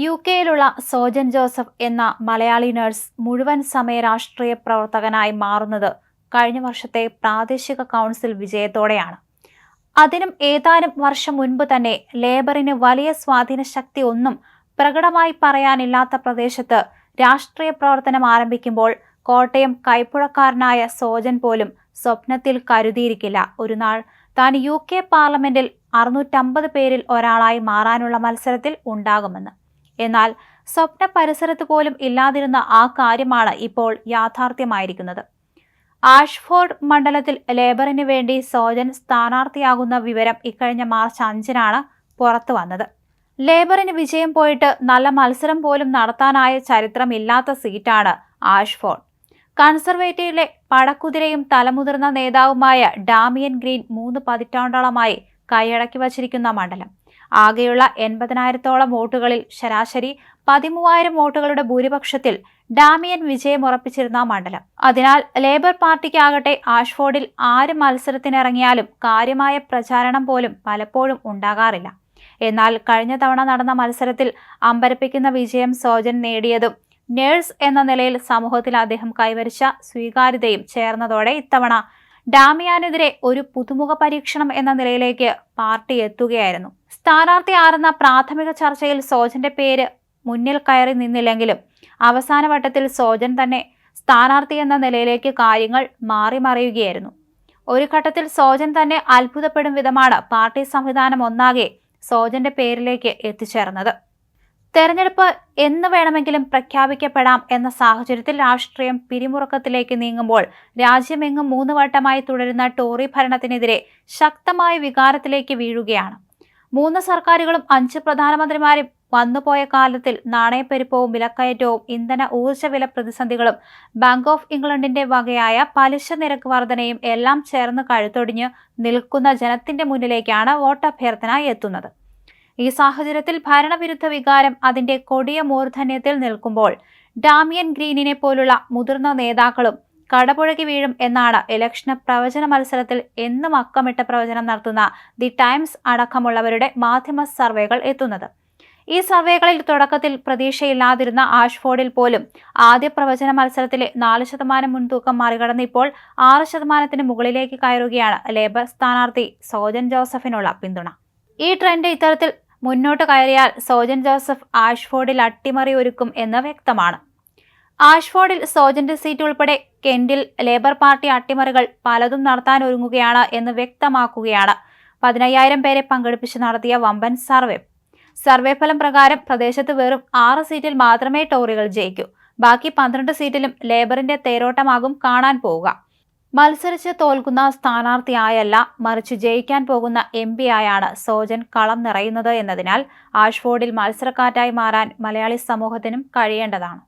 യുകെയിലുള്ള Sojan Joseph എന്ന Malayali nurse മുഴുവൻ സമയ രാഷ്ട്രീയ പ്രവർത്തകനായി മാറുന്നത് കഴിഞ്ഞ വർഷത്തെ പ്രാദേശിക കൗൺസിൽ വിജയത്തോടെയാണ്. അതിനും ഏതാനും വർഷം മുൻപ് തന്നെ ലേബറിന് വലിയ സ്വാധീന ശക്തി ഒന്നും പ്രകടമായി പറയാനില്ലാത്ത പ്രദേശത്ത് രാഷ്ട്രീയ പ്രവർത്തനം ആരംഭിക്കുമ്പോൾ കോട്ടയം കൈപ്പുഴക്കാരനായ സോജൻ പോലും സ്വപ്നത്തിൽ കരുതിയിരിക്കില്ല ഒരു നാൾ താൻ UK പാർലമെന്റിൽ 650 പേരിൽ ഒരാളായി മാറാനുള്ള മത്സരത്തിൽ ഉണ്ടാകുമെന്ന്. എന്നാൽ സ്വപ്ന പരിസരത്ത് പോലും ഇല്ലാതിരുന്ന ആ കാര്യമാണ് ഇപ്പോൾ യാഥാർത്ഥ്യമായിരിക്കുന്നത്. ആഷ്ഫോർഡ് മണ്ഡലത്തിൽ ലേബറിന് വേണ്ടി സോജൻ സ്ഥാനാർത്ഥിയാകുന്ന വിവരം ഇക്കഴിഞ്ഞ മാർച്ച് 5-നാണ് പുറത്തു വന്നത്. ലേബറിന് വിജയം പോയിട്ട് നല്ല മത്സരം പോലും നടത്താനായ ചരിത്രമില്ലാത്ത സീറ്റാണ് ആഷ്ഫോർഡ്. കൺസർവേറ്റീവിലെ പടക്കുതിരയും തലമുതിർന്ന നേതാവുമായ ഡാമിയൻ ഗ്രീൻ 3 പതിറ്റാണ്ടോളമായി കൈയടക്കി വച്ചിരിക്കുന്ന മണ്ഡലം. ആകെയുള്ള 80,000-ഓളം വോട്ടുകളിൽ ശരാശരി 13,000 വോട്ടുകളുടെ ഭൂരിപക്ഷത്തിൽ ഡാമിയൻ വിജയമുറപ്പിച്ചിരുന്ന മണ്ഡലം. അതിനാൽ ലേബർ പാർട്ടിക്കാകട്ടെ ആഷ്ഫോർഡിൽ ആര് മത്സരത്തിനിറങ്ങിയാലും കാര്യമായ പ്രചാരണം പോലും പലപ്പോഴും ഉണ്ടാകാറില്ല. എന്നാൽ കഴിഞ്ഞ തവണ നടന്ന മത്സരത്തിൽ അമ്പരപ്പിക്കുന്ന വിജയം സോജൻ നേടിയതും നേഴ്സ് എന്ന നിലയിൽ സമൂഹത്തിൽ അദ്ദേഹം കൈവരിച്ച സ്വീകാര്യതയും ചേർന്നതോടെ ഇത്തവണ ഡാമിയാനെതിരെ ഒരു പുതുമുഖ പരീക്ഷണം എന്ന നിലയിലേക്ക് പാർട്ടി എത്തുകയായിരുന്നു. സ്ഥാനാർത്ഥി ആരെന്ന പ്രാഥമിക ചർച്ചയിൽ സോജന്റെ പേര് മുന്നിൽ കയറി നിന്നില്ലെങ്കിലും അവസാനവട്ടത്തിൽ സോജൻ തന്നെ സ്ഥാനാർത്ഥി എന്ന നിലയിലേക്ക് കാര്യങ്ങൾ മാറിമറിയുകയായിരുന്നു. ഒരു ഘട്ടത്തിൽ സോജൻ തന്നെ അത്ഭുതപ്പെടും വിധമാണ് പാർട്ടി സംവിധാനം ഒന്നാകെ സോജന്റെ പേരിലേക്ക് എത്തിച്ചേർന്നത്. തെരഞ്ഞെടുപ്പ് എന്ന് വേണമെങ്കിലും പ്രഖ്യാപിക്കപ്പെടാം എന്ന സാഹചര്യത്തിൽ രാഷ്ട്രീയം പിരിമുറുക്കത്തിലേക്ക് നീങ്ങുമ്പോൾ രാജ്യമെങ്ങും 3 വട്ടമായി തുടരുന്ന ടോറി ഭരണത്തിനെതിരെ ശക്തമായ വികാരത്തിലേക്ക് വീഴുകയാണ്. 3 സർക്കാരുകളും 5 പ്രധാനമന്ത്രിമാരും വന്നുപോയ കാലത്തിൽ നാണയപ്പെരുപ്പവും വിലക്കയറ്റവും ഇന്ധന ഊർജ്ജ വില പ്രതിസന്ധികളും ബാങ്ക് ഓഫ് ഇംഗ്ലണ്ടിന്റെ വകയായ പലിശ നിരക്ക് വർധനയും എല്ലാം ചേർന്ന് കഴുത്തൊടിഞ്ഞ് നിൽക്കുന്ന ജനത്തിന്റെ മുന്നിലേക്കാണ് വോട്ടഭ്യർത്ഥന എത്തുന്നത്. ഈ സാഹചര്യത്തിൽ ഭരണവിരുദ്ധ വികാരം അതിന്റെ കൊടിയ മൂർധന്യത്തിൽ നിൽക്കുമ്പോൾ ഡാമിയൻ ഗ്രീനിനെ പോലുള്ള മുതിർന്ന നേതാക്കളും കടപുഴകി വീഴും എന്നാണ് ഇലക്ഷൻ പ്രവചന മത്സരത്തിൽ എന്നും അക്കമിട്ട പ്രവചനം നടത്തുന്ന ദി ടൈംസ് അടക്കമുള്ളവരുടെ മാധ്യമ സർവേകൾ എത്തുന്നത്. ഈ സർവേകളിൽ തുടക്കത്തിൽ പ്രതീക്ഷയില്ലാതിരുന്ന ആഷ്ഫോർഡിൽ പോലും ആദ്യ പ്രവചന മത്സരത്തിലെ 4% മുൻതൂക്കം മറികടന്ന് ഇപ്പോൾ 6% മുകളിലേക്ക് കയറുകയാണ് ലേബർ സ്ഥാനാർത്ഥി സോജൻ ജോസഫിനുള്ള പിന്തുണ. ഈ ട്രെൻഡ് ഇത്തരത്തിൽ മുന്നോട്ട് കയറിയാൽ സോജൻ ജോസഫ് ആഷ്ഫോർഡിൽ അട്ടിമറി ഒരുക്കും എന്ന് വ്യക്തമാണ്. ആഷ്ഫോർഡിൽ സോജന്റെ സീറ്റ് ഉൾപ്പെടെ കെന്റിൽ ലേബർ പാർട്ടി അട്ടിമറികൾ പലതും നടത്താൻ ഒരുങ്ങുകയാണ് എന്ന് വ്യക്തമാക്കുകയാണ് 15,000 പേരെ പങ്കെടുപ്പിച്ച് നടത്തിയ വമ്പൻ സർവേ ഫലം പ്രകാരം പ്രദേശത്ത് വെറും 6 സീറ്റിൽ മാത്രമേ ടോറികൾ ജയിക്കൂ. ബാക്കി 12 സീറ്റിലും ലേബറിന്റെ തേരോട്ടമാകും കാണാൻ പോവുക. മത്സരിച്ച് തോൽക്കുന്ന സ്ഥാനാർത്ഥിയായല്ല, മറിച്ച് ജയിക്കാൻ പോകുന്ന MP ആയാണ് സോജൻ കളം നിറയുന്നത് എന്നതിനാൽ ആഷ്ഫോർഡിൽ മത്സരക്കാറ്റായി മാറാൻ മലയാളി സമൂഹത്തിനും കഴിയേണ്ടതാണ്.